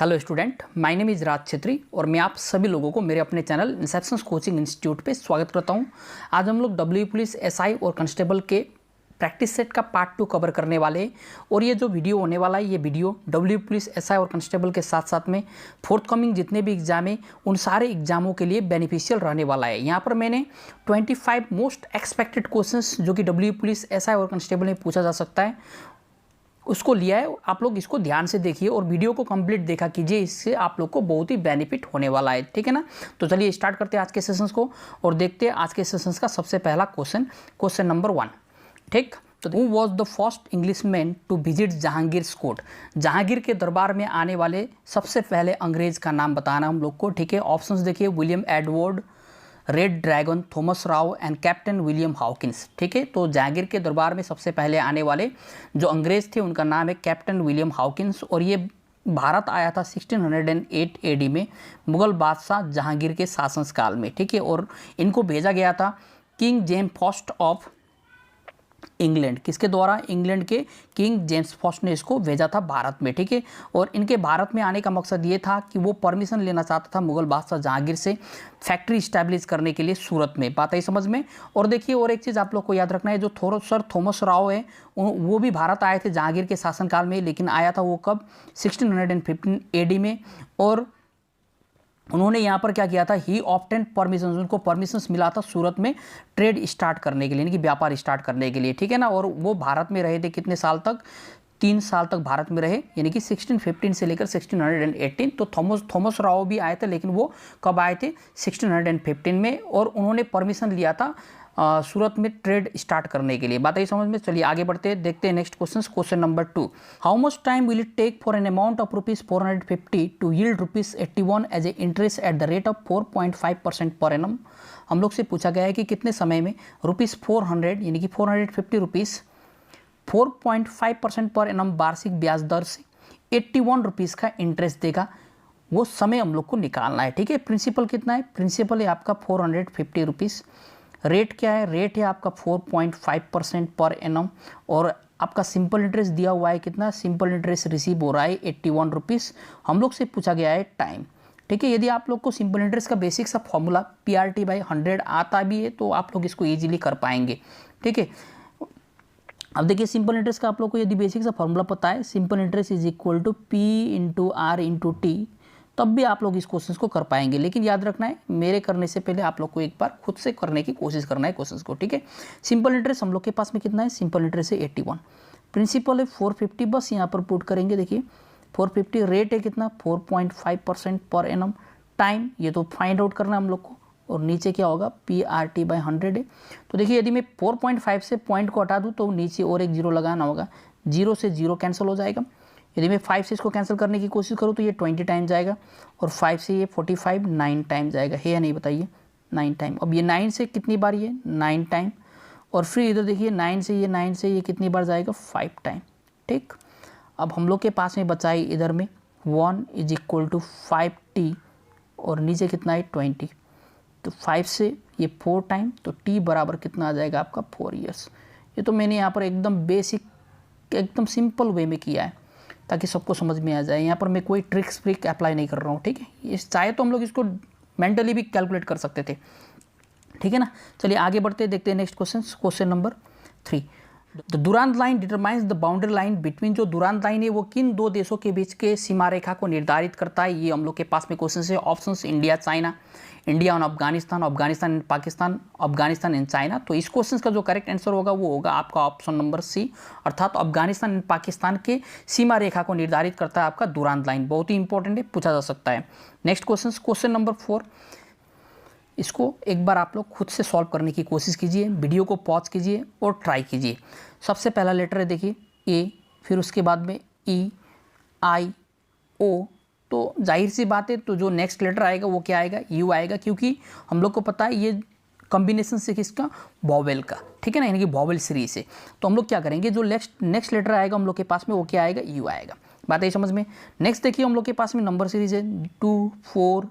Hello student, my name is Raj Chhetri और मैं आप सभी लोगों को मेरे अपने चैनल इंसेप्शंस कोचिंग इंस्टीट्यूट पे स्वागत करता हूं। आज हम लोग डब्ल्यू पुलिस एसआई और कांस्टेबल के प्रैक्टिस सेट का पार्ट 2 कवर करने वाले हैं। और ये जो वीडियो होने वाला है, ये वीडियो डब्ल्यू पुलिस एसआई और कांस्टेबल के साथ साथ में फोर्थकमिंग जितने भी एग्जाम हैं उन सारे एग्जामों के लिए बेनिफिशियल रहने वाला है। यहाँ पर मैंने 25 मोस्ट एक्सपेक्टेड क्वेश्चंस जो कि डब्ल्यू पुलिस एसआई और कांस्टेबल में पूछा जा सकता है उसको लिया है। आप लोग इसको ध्यान से देखिए और वीडियो को कंप्लीट देखा कीजिए, इससे आप लोग को बहुत ही बेनिफिट होने वाला है। ठीक है ना। तो चलिए स्टार्ट करते हैं आज के सेशंस को और देखते हैं आज के सेशंस का सबसे पहला क्वेश्चन नंबर 1। ठीक, तो who was the first Englishman to visit Jahangir court. Jahangir के दरबार में आने वाले सबसे पहले अंग्रेज का नाम बताना हम लोग को। ठीक है, ऑप्शंस देखिए, William Edward, red dragon, Thomas Rao and captain William Hawkins. ठीक है, तो जहांगीर के दरबार में सबसे पहले आने वाले जो अंग्रेज थे उनका नाम है कैप्टन विलियम हॉकिंस और ये भारत आया था 1608 एडी में मुगल बादशाह जहांगीर के शासनकाल में। ठीक है, और इनको भेजा गया था king James first of England. किसके द्वारा? इंग्लैंड के किंग जेम्स फर्स्ट ने इसको भेजा था भारत में। ठीक है, और इनके भारत में आने का मकसद ये था कि वो परमिशन लेना चाहता था मुगल बादशाह जहांगीर से फैक्ट्री स्टैब्लिश करने के लिए सूरत में। बात आई समझ में। और देखिए और एक चीज़ आप लोग को याद रखना है, जो सर थॉमस राव है वो भी भारत आए थे जहांगीर के शासनकाल में, लेकिन आया था वो कब? 1615 एडी में। और उन्होंने यहाँ पर क्या किया था? ही ऑब्टेन परमिशन, उनको परमिशंस मिला था सूरत में ट्रेड स्टार्ट करने के लिए, यानी कि व्यापार स्टार्ट करने के लिए। ठीक है ना। और वो भारत में रहे थे कितने साल तक? 3 साल तक भारत में रहे, यानी कि 1615 से लेकर 1618। तो थॉमस राव भी आए थे, लेकिन वो कब आए थे? 1615 में। और उन्होंने परमिशन लिया था सूरत में ट्रेड स्टार्ट करने के लिए। बात आई समझ में। चलिए आगे बढ़ते हैं, देखते हैं next question number 2। How much time will it take for an amount of ₹450 to yield ₹81 as a interest at the rate of 4.5% per annum. हम लोग से पूछा गया है कि कितने समय में ₹400 यानी कि 450 रुपीज़ 4.5% पर एनम वार्षिक ब्याज दर से 81 रुपीज़ का इंटरेस्ट देगा। वो समय हम लोग को निकालना है। ठीक है, प्रिंसिपल कितना है? प्रिंसिपल है आपका 450 रुपीज़। रेट क्या है? रेट है आपका 4.5% पर एनम। और आपका सिंपल इंटरेस्ट दिया हुआ है कितना? सिंपल इंटरेस्ट रिसीव हो रहा है 81 रुपीज़। हम लोग से पूछा गया है टाइम। ठीक है, यदि आप लोग को सिंपल इंटरेस्ट का बेसिक सा फॉर्मूला PRT/100 आता भी है तो आप लोग इसको ईजिली कर पाएंगे। ठीक है, अब देखिए सिंपल इंटरेस्ट का आप लोग को यदि बेसिक सा फॉर्मूला पता है, simple interest is equal to P/R/T, तब भी आप लोग इस क्वेश्चन को कर पाएंगे। लेकिन याद रखना है, मेरे करने से पहले आप लोग को एक बार खुद से करने की कोशिश करना है क्वेश्चन को। ठीक है, सिंपल इंटरेस्ट हम लोग के पास में कितना है? सिंपल इंटरेस्ट है 81, प्रिंसिपल है 450, बस यहाँ पर पुट करेंगे। देखिए 450, रेट है कितना? 4.5% पर एनम। टाइम ये तो फाइंड आउट करना है हम लोग को, और नीचे क्या होगा? PRT/100 है। तो देखिए यदि मैं 4.5 से पॉइंट को हटा दूँ तो नीचे और एक जीरो लगाना होगा, 0 से 0 कैंसिल हो जाएगा। यदि मैं 5 से इसको कैंसिल करने की कोशिश करूँ तो ये 20 टाइम जाएगा, और 5 से ये 45 9 टाइम जाएगा, है या नहीं बताइए? 9 टाइम। अब ये 9 से कितनी बार? ये 9 टाइम। और फिर इधर देखिए 9 से ये कितनी बार जाएगा? 5 टाइम। ठीक, अब हम लोग के पास में बचा है इधर में 1 = 5t और नीचे कितना है? 20। तो 5 से ये 4 टाइम, तो t बराबर कितना आ जाएगा आपका? 4 ईयर्स। ये तो मैंने यहाँ पर एकदम बेसिक, एकदम सिंपल वे में किया है ताकि सबको समझ में आ जाए। यहाँ पर मैं कोई ट्रिक्स अप्लाई नहीं कर रहा हूँ। ठीक है, इस चाहे तो हम लोग इसको मेंटली भी कैलकुलेट कर सकते थे। ठीक है ना। चलिए आगे बढ़ते हैं, देखते हैं next question number 3। The Durand line determines the boundary line between. जो दुरांत लाइन है वो किन दो देशों के बीच के सीमा रेखा को निर्धारित करता है? ये हम लोग के पास में क्वेश्चन है। ऑप्शंस इंडिया चाइना, इंडिया और Afghanistan, Afghanistan and Pakistan, Afghanistan and China. तो इस क्वेश्चन का जो करेक्ट आंसर होगा वो होगा आपका ऑप्शन नंबर सी, अर्थात अफगानिस्तान एंड पाकिस्तान के सीमा रेखा को निर्धारित करता है आपका दुरांत लाइन। बहुत ही इंपॉर्टेंट है, पूछा जा सकता है। Next question number 4। इसको एक बार आप लोग खुद से सॉल्व करने की कोशिश कीजिए, वीडियो को पॉज कीजिए और ट्राई कीजिए। सबसे पहला लेटर है देखिए ए, फिर उसके बाद में EIO। तो जाहिर सी बात है, तो जो नेक्स्ट लेटर आएगा वो क्या आएगा? U आएगा, क्योंकि हम लोग को पता है ये कॉम्बिनेशन से किसका? वॉवेल का। ठीक है ना, यानी कि वॉवेल सीरीज से। तो हम लोग क्या करेंगे, जो नेक्स्ट लेटर आएगा हम लोग के पास में वो क्या आएगा? U आएगा। बात है समझ में। नेक्स्ट देखिए हम लोग के पास में नंबर सीरीज है 2, 4,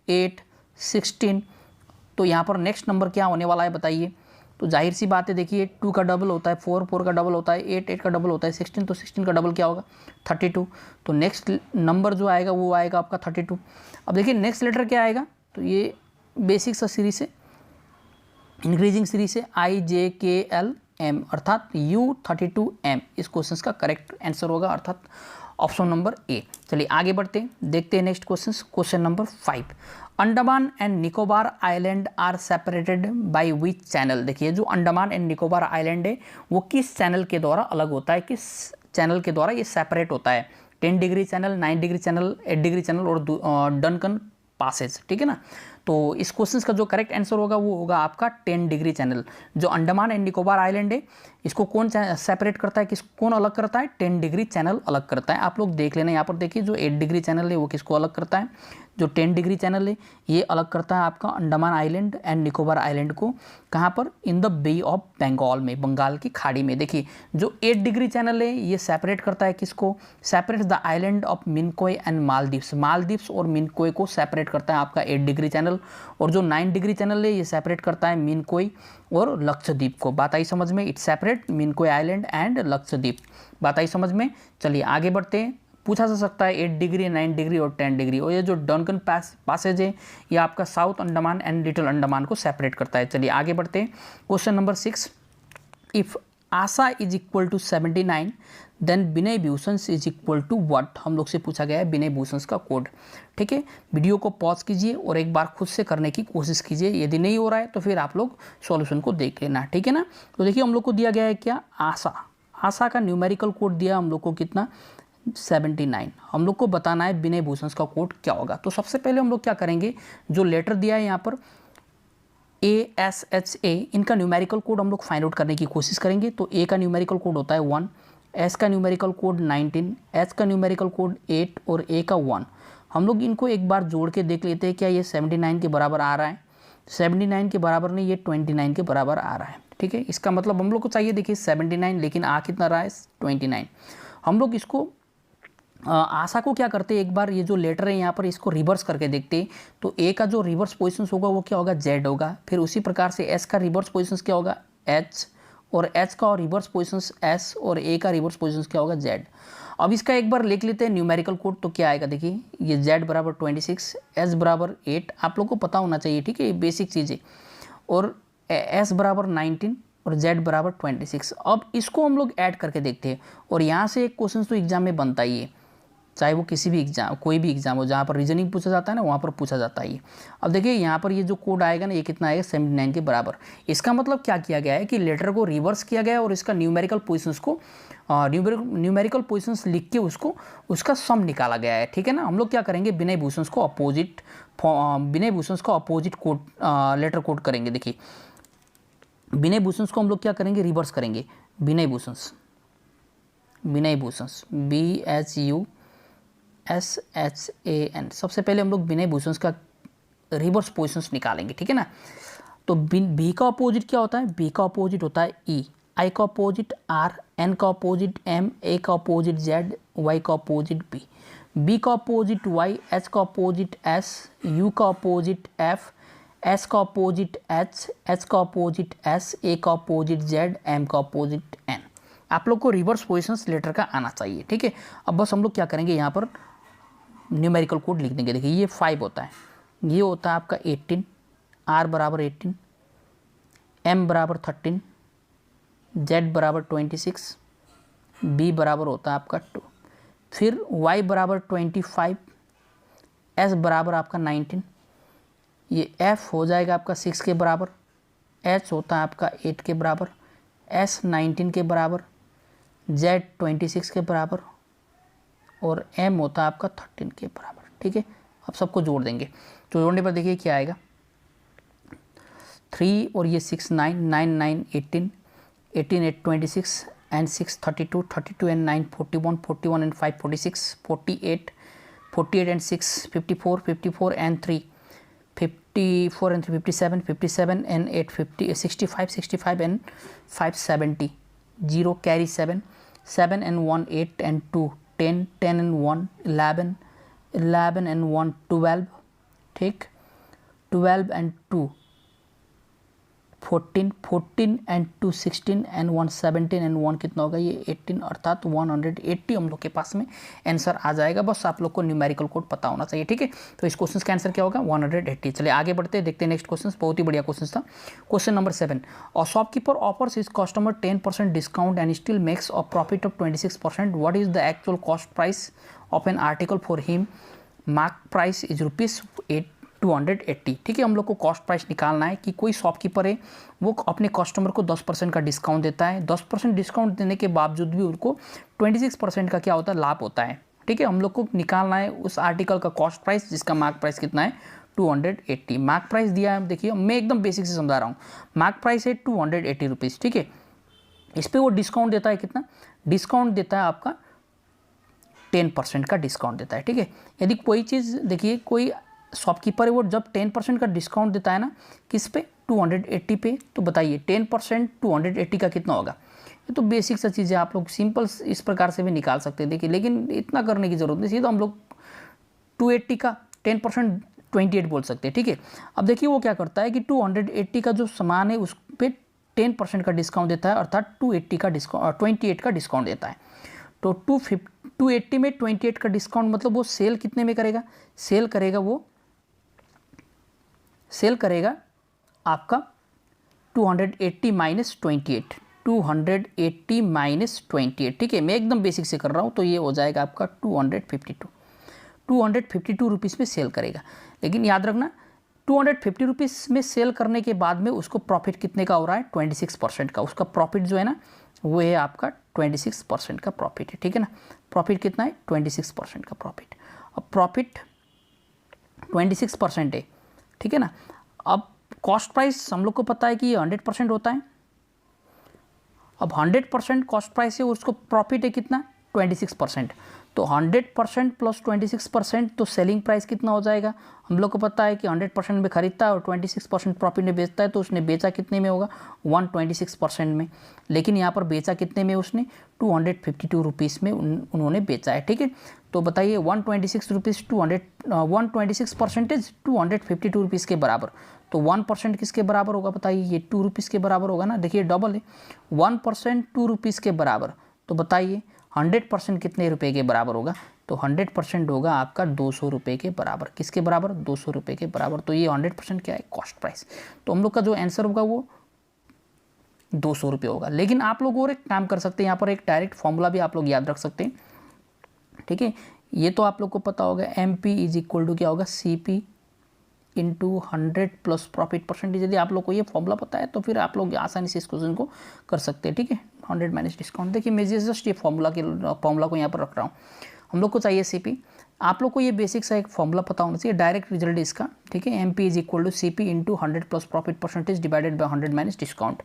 8, 16। तो यहाँ पर नेक्स्ट नंबर क्या होने वाला है बताइए? तो जाहिर सी बात है, देखिए 2 का डबल होता है 4, 4 का डबल होता है 8, 8 का डबल होता है 16, तो 16 का डबल क्या होगा 32। तो नेक्स्ट नंबर जो आएगा वो आएगा आपका 32। अब देखिए नेक्स्ट लेटर क्या आएगा, तो ये बेसिक सा सीरीज है, इंक्रीजिंग सीरीज है, IJKLM अर्थात U32M इस क्वेश्चन का करेक्ट आंसर होगा, अर्थात ऑप्शन नंबर ए। चलिए आगे बढ़ते हैं, देखते हैं next question, question number 5। Andaman and Nicobar island are separated by which channel. देखिए जो अंडमान एंड निकोबार आइलैंड है वो किस चैनल के द्वारा अलग होता है, किस चैनल के द्वारा ये सेपरेट होता है। 10 degree channel, 9 degree channel, 8 degree channel और डनकन पासेज, ठीक है ना। तो इस क्वेश्चन का जो करेक्ट आंसर होगा वो होगा आपका 10 डिग्री चैनल। जो अंडमान एंड निकोबार आइलैंड है इसको कौन सेपरेट करता है, कौन अलग करता है, 10 डिग्री चैनल अलग करता है। आप लोग देख लेना, यहाँ पर देखिए जो 8 डिग्री चैनल है वो किसको अलग करता है, जो 10 डिग्री चैनल है ये अलग करता है आपका Andaman island and Nicobar island को, कहाँ पर, in the Bay of Bengal में, बंगाल की खाड़ी में। देखिए जो 8 डिग्री चैनल है ये सेपरेट करता है किसको, separate the island of Minicoy and Maldives, Maldives और मिनकोय को सेपरेट करता है आपका 8 डिग्री चैनल। और जो 9 डिग्री चैनल है ये सेपरेट करता है मिनकोय और लक्षद्वीप को। बात आई समझ में, it separate Minicoy island and Lakshadweep. बात आई समझ में। चलिए आगे बढ़ते हैं, पूछा जा सकता है 8 डिग्री, 9 डिग्री और 10 डिग्री। और ये जो डनकन पासेज है ये आपका South Andaman and Little Andaman को सेपरेट करता है। चलिए आगे बढ़ते हैं, question number 6। If Asha is equal to 79 then Vinay Bhushan is equal to what. हम लोग से पूछा गया है विनय भूषण का कोड। ठीक है, वीडियो को पॉज कीजिए और एक बार खुद से करने की कोशिश कीजिए, यदि नहीं हो रहा है तो फिर आप लोग सॉल्यूशन को देख लेना, ठीक है ना। तो देखिए हम लोग को दिया गया है क्या, आशा, आशा का न्यूमेरिकल कोड दिया हम लोग को कितना, 79। हम लोग को बताना है विनय भूषण का कोड क्या होगा। तो सबसे पहले हम लोग क्या करेंगे, जो लेटर दिया है यहाँ पर ASHA, इनका न्यूमेरिकल कोड हम लोग फाइंड आउट करने की कोशिश करेंगे। तो A का न्यूमेरिकल कोड होता है 1, S का न्यूमेरिकल कोड 19, H का न्यूमेरिकल कोड 8 और A का 1। हम लोग इनको एक बार जोड़ के देख लेते हैं क्या ये 79 के बराबर आ रहा है। 79 के बराबर नहीं, ये 29 के बराबर आ रहा है। ठीक है, इसका मतलब हम लोग को चाहिए देखिए 79, लेकिन आ कितना रहा है 29। हम लोग इसको आशा को क्या करते हैं, एक बार ये जो लेटर है यहाँ पर इसको रिवर्स करके देखते हैं। तो ए का जो रिवर्स पोजीशन होगा वो क्या होगा, जेड होगा। फिर उसी प्रकार से एस का रिवर्स पोजीशन क्या होगा, एच, और एच का रिवर्स पोजीशन एस, और ए का रिवर्स पोजीशन क्या होगा, जेड। अब इसका एक बार लिख लेते हैं न्यूमेरिकल कोड। तो क्या आएगा, देखिए ये जेड बराबर 26, एस बराबर 8, आप लोग को पता होना चाहिए, ठीक है, ये बेसिक चीज़ें। और एस बराबर 19 और जेड बराबर 26। अब इसको हम लोग ऐड करके देखते हैं। और यहाँ से एक क्वेश्चन तो एग्जाम में बनता ही है, चाहे वो किसी भी एग्जाम, कोई भी एग्जाम हो जहाँ पर रीजनिंग पूछा जाता है ना, वहाँ पर पूछा जाता है ये। अब देखिए यहाँ पर ये जो कोड आएगा ना, ये कितना आएगा 79 के बराबर। इसका मतलब क्या किया गया है कि लेटर को रिवर्स किया गया और इसका न्यूमेरिकल पोजीशंस को न्यूमेरिकल पोजीशंस लिख के उसका सम निकाला गया है। ठीक है ना। हम लोग क्या करेंगे, विनय भूषण को अपोजिट कोड लेटर कोड करेंगे। देखिए विनय भूषण को हम लोग क्या करेंगे, रिवर्स करेंगे। विनय भूषण BHUSHAN। सबसे पहले हम लोग विनय भूषण का रिवर्स पोजिशंस निकालेंगे, ठीक है ना। तो बी का अपोजिट क्या होता है, बी का अपोजिट होता है E, आई का अपोजिट R, N का अपोजिट M, A का अपोजिट Z, Y का अपोजिट B, B का अपोजिट Y, H का अपोजिट S, U का अपोजिट F, S का अपोजिट H, H का अपोजिट S, A का अपोजिट Z, M का अपोजिट N। आप लोग को रिवर्स पोजिशंस लेटर का आना चाहिए, ठीक है। अब बस हम लोग क्या करेंगे, यहाँ पर न्यूमेरिकल कोड लिख देंगे। देखिए ये 5 होता है, ये होता है आपका 18, R बराबर 18, M बराबर 13, Z बराबर 26, B बराबर होता है आपका 2, फिर Y बराबर 25, S बराबर आपका 19, ये F हो जाएगा आपका 6 के बराबर, H होता है आपका 8 के बराबर, S 19 के बराबर, Z 26 के बराबर और M होता है आपका 13 के बराबर, ठीक है। अब सबको जोड़ देंगे, तो जोड़ने पर देखिए क्या आएगा, 3 और ये 6 9, 9 9 18, 18 8 26 and 6 32, 32 and 9 41, 41 and 5 46, 48, 48 and 6 54, 54 and 3 54 and 3 57, 57 and 8 50, 65, 65 and 5 70, 0 carry 7, 7 and 1 8 and 2 10, 10 and 1 11, 11 and 1 12, ठीक, 12 and 2 14 एंड 2 16 एंड 1 17 एंड 1 कितना होगा, ये 18, अर्थात 180 हम लोग के पास में आंसर आ जाएगा। बस आप लोग को न्यूमेरिकल कोड पता होना चाहिए, ठीक है। तो इस क्वेश्चन का आंसर क्या होगा, 180। चलिए आगे बढ़ते हैं, देखते हैं नेक्स्ट क्वेश्चन। बहुत ही बढ़िया क्वेश्चन था। Question number 7, a shopkeeper offers his customer 10% discount and still makes a profit of 26%। What is the actual cost price of an article for him? Mark price is ₹280। ठीक है, हम लोग को cost price निकालना है कि कोई शॉपकीपर है वो अपने कस्टमर को 10% का डिस्काउंट देता है। 10% डिस्काउंट देने के बावजूद भी उनको 26% का क्या होता है, लाभ होता है। ठीक है, हम लोग को निकालना है उस आर्टिकल का कॉस्ट प्राइस जिसका मार्क प्राइस कितना है, 280। मार्क प्राइस दिया है, देखिए मैं एकदम बेसिक से समझा रहा हूँ। मार्क प्राइस है 280 रुपीज़। ठीक है, इस पर वो डिस्काउंट देता है कितना, डिस्काउंट देता है आपका 10% का डिस्काउंट देता है। ठीक है, यदि कोई चीज़ देखिए कोई शॉपकीपर है वो जब 10% का डिस्काउंट देता है ना, किस पे, 280 पे, तो बताइए 10% 280 का कितना होगा। ये तो बेसिक सा चीज़ है, आप लोग सिंपल इस प्रकार से भी निकाल सकते हैं। देखिए लेकिन इतना करने की ज़रूरत नहीं, सीधा हम लोग 280 का 10% 28 बोल सकते हैं। ठीक है, अब देखिए वो क्या करता है कि 280 का जो सामान है उस पर 10% का डिस्काउंट देता है, अर्थात 280 का डिस्काउंट 28 का डिस्काउंट देता है। तो 280 में 28 का डिस्काउंट मतलब वो सेल कितने में करेगा, सेल करेगा आपका 280 माइनस 28, 280 माइनस 28। ठीक है, मैं एकदम बेसिक से कर रहा हूँ, तो ये हो जाएगा आपका 252 रुपीज़ में सेल करेगा। लेकिन याद रखना 250 रुपीज़ में सेल करने के बाद में उसको प्रॉफिट कितने का हो रहा है, 26% का। उसका प्रॉफिट जो है ना वो है आपका 26% का प्रॉफिट है। ठीक है ना, प्रॉफिट कितना है, 26% का प्रॉफिट। अब प्रॉफिट 26% है, ठीक है ना। अब कॉस्ट प्राइस हम लोग को पता है कि ये 100% होता है। अब 100% कॉस्ट प्राइस है, उसको प्रॉफिट है कितना, 26%। तो 100% प्लस 26%, तो सेलिंग प्राइस कितना हो जाएगा। हम लोग को पता है कि 100% में खरीदता है और 26% प्रॉफिट में बेचता है, तो उसने बेचा कितने में होगा, 126% में। लेकिन यहाँ पर बेचा कितने में, उसने 252 रुपीज़ में उन्होंने बेचा है। ठीक है, तो बताइए 126 रुपीज़ 126% 252 रुपीज़ के बराबर। तो 1% किसके बराबर होगा बताइए, ये 2 रुपीज़ के बराबर होगा ना। देखिए डबल है, 1% 2 रुपीज़ के बराबर। तो बताइए 100% कितने रुपए के बराबर होगा, तो 100% होगा आपका 200 रुपये के बराबर। किसके बराबर, 200 रुपये के बराबर। तो ये 100% क्या है, कॉस्ट प्राइस। तो हम लोग का जो आंसर होगा वो 200 रुपये होगा। लेकिन आप लोग और एक काम कर सकते हैं, यहाँ पर एक डायरेक्ट फॉर्मूला भी आप लोग याद रख सकते हैं। ठीक है, ये तो आप लोग को पता होगा, MP इज इक्वल टू क्या होगा, CP into 100 plus profit percentage. यदि आप लोग को ये फॉर्मूला पता है तो फिर आप लोग आसानी से इस क्वेश्चन को कर सकते हैं। ठीक है, 100 माइनस डिस्काउंट। देखिए मैं जस्ट ये फॉर्मूला को यहाँ पर रख रहा हूँ। हम लोग को चाहिए CP, आप लोग को ये बेसिक सा एक फॉर्मूला पता होना चाहिए, डायरेक्ट रिजल्ट इसका। ठीक है, MP is equal to CP into 100 plus profit percentage divided by 100 minus discount.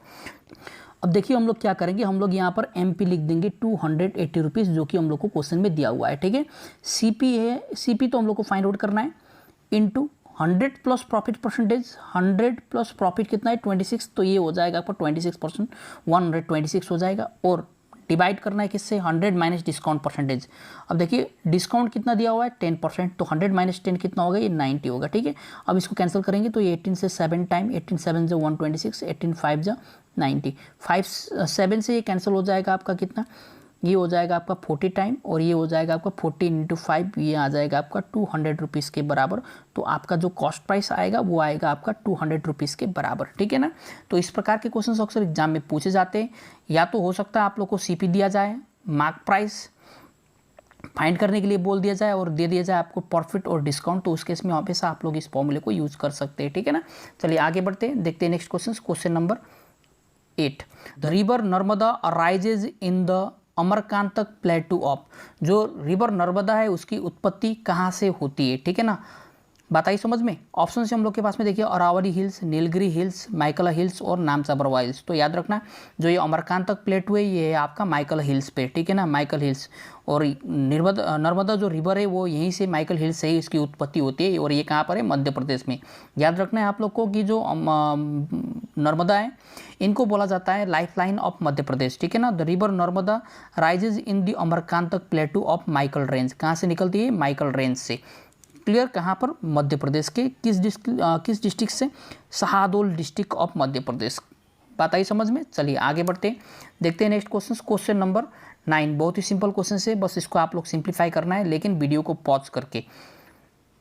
अब देखिए हम लोग क्या करेंगे, हम लोग यहाँ पर MP लिख देंगे 280 रुपीज़, जो कि हम लोग को क्वेश्चन में दिया हुआ है। ठीक है, CP है, CP तो हम लोग को फाइंड आउट करना है, into 100 plus profit percentage, 100 plus profit कितना है, 26। तो ये हो जाएगा आपका 26%, 126 हो जाएगा। और डिवाइड करना है किससे, 100 माइनस डिस्काउंट परसेंटेज। अब देखिए डिस्काउंट कितना दिया हुआ है, 10%। तो 100 माइनस 10 कितना होगा, ये 90 होगा। ठीक है, अब इसको कैंसिल करेंगे तो ये 18 से 7 टाइम, 18 7 जो 126, 18 5 जो 90, 5 7 से ये कैंसिल हो जाएगा आपका कितना, ये हो जाएगा आपका 40 टाइम, और ये हो जाएगा आपका 40 इंटू 5, ये आ जाएगा आपका 200 रुपीज़ के बराबर। तो आपका जो कॉस्ट प्राइस आएगा वो आएगा आपका 200 रुपीज़ के बराबर। ठीक है ना, तो इस प्रकार के क्वेश्चन अक्सर एग्जाम में पूछे जाते हैं। या तो हो सकता है आप लोग को CP दिया जाए, मार्क प्राइस फाइंड करने के लिए बोल दिया जाए, और दे दिया जाए आपको प्रॉफिट और डिस्काउंट। तो उस केस में हमेशा आप लोग इस फॉर्मूले को यूज़ कर सकते हैं। ठीक है ना, चलिए आगे बढ़ते हैं, देखते हैं next question number 8। The river Narmada arises in the Amarkantak plateau of. जो रिवर नर्मदा है उसकी उत्पत्ति कहाँ से होती है। ठीक है ना, बताइए समझ में। ऑप्शन से हम लोग के पास में देखिए Aravalli hills, Nilgiri hills, Maikal hills और नामसाबरवा हिल्स। तो याद रखना जो ये अमरकांतक प्लेटू है ये है आपका माइकल हिल्स पे। ठीक है ना, माइकल हिल्स। और नर्मदा जो रिवर है वो यहीं से माइकल हिल्स से ही इसकी उत्पत्ति होती है, और ये कहाँ पर है, मध्य प्रदेश में। याद रखना है आप लोग को कि जो नर्मदा है इनको बोला जाता है life line of Madhya Pradesh. ठीक है ना, the river Narmada rises in the Amarkantak plateau of Maikal range. कहाँ से निकलती है, माइकल रेंज से। क्लियर, कहाँ पर, मध्य प्रदेश के किस डिस्ट्रिक्ट से, शहादोल डिस्ट्रिक्ट ऑफ मध्य प्रदेश। बात आई समझ में। चलिए आगे बढ़ते हैं, देखते हैं नेक्स्ट क्वेश्चन, क्वेश्चन नंबर 9। बहुत ही सिंपल क्वेश्चन है, बस इसको आप लोग सिंप्लीफाई करना है, लेकिन वीडियो को पॉज करके।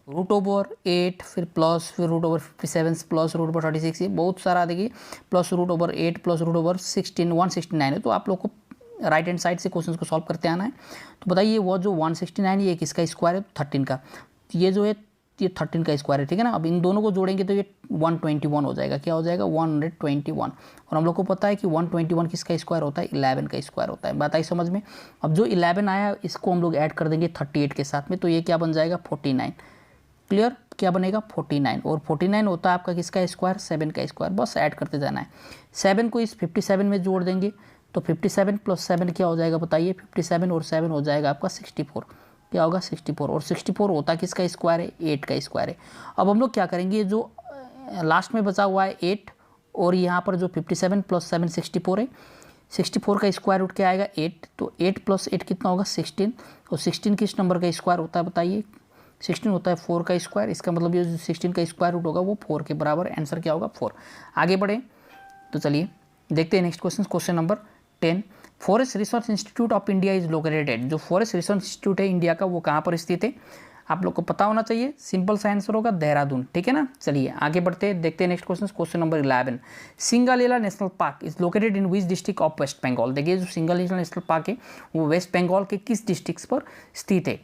√8 फिर प्लस फिर √57 प्लस √36, ये बहुत सारा देखिए, प्लस √8 प्लस √16 169 है। तो आप लोग को राइट हैंड साइड से क्वेश्चन को सॉल्व करते आना है। तो बताइए वो जो 169 ये किसका स्क्वायर है, 13 का। ये जो है ये 13 का स्क्वायर है, ठीक है ना। अब इन दोनों को जोड़ेंगे तो ये 121 हो जाएगा, क्या हो जाएगा 121। और हम लोग को पता है कि 121 किसका स्क्वायर होता है, 11 का स्क्वायर होता है। बात आई समझ में। अब जो 11 आया इसको हम लोग ऐड कर देंगे 38 के साथ में, तो ये क्या बन जाएगा 49। क्लियर, क्या बनेगा 49। और 49 होता है आपका किसका स्क्वायर, 7 का स्क्वायर। बस ऐड करते जाना है। 7 को इस 57 में जोड़ देंगे तो 57 प्लस 7 क्या हो जाएगा बताइए, 57 और 7 हो जाएगा आपका 64। क्या होगा 64, और 64 होता है किसका स्क्वायर है, 8 का स्क्वायर है। अब हम लोग क्या करेंगे, जो लास्ट में बचा हुआ है 8, और यहाँ पर जो 57 प्लस 7 64 है, 64 का स्क्वायर रूट क्या आएगा 8, तो 8 प्लस 8 कितना होगा 16। और 16 किस नंबर का स्क्वायर होता है बताइए, 16 होता है 4 का स्क्वायर। इसका मतलब ये जो 16 का स्क्वायर रूट होगा वो 4 के बराबर, आंसर क्या होगा 4। आगे बढ़े तो चलिए देखते हैं next question, question number 10। Forest research institute of India is located. जो फॉरेस्ट रिसर्च इंस्टीट्यूट है इंडिया का वो कहाँ पर स्थित है, आप लोग को पता होना चाहिए। सिंपल सा आंसर होगा देहरादून, ठीक है ना। चलिए आगे बढ़ते हैं, देखते हैं next question, question number 11। Singalila national park is located in which district of West Bengal. देखिए जो सिंगालीला नेशनल पार्क है वो वेस्ट बंगाल के किस डिस्ट्रिक्ट पर स्थित है,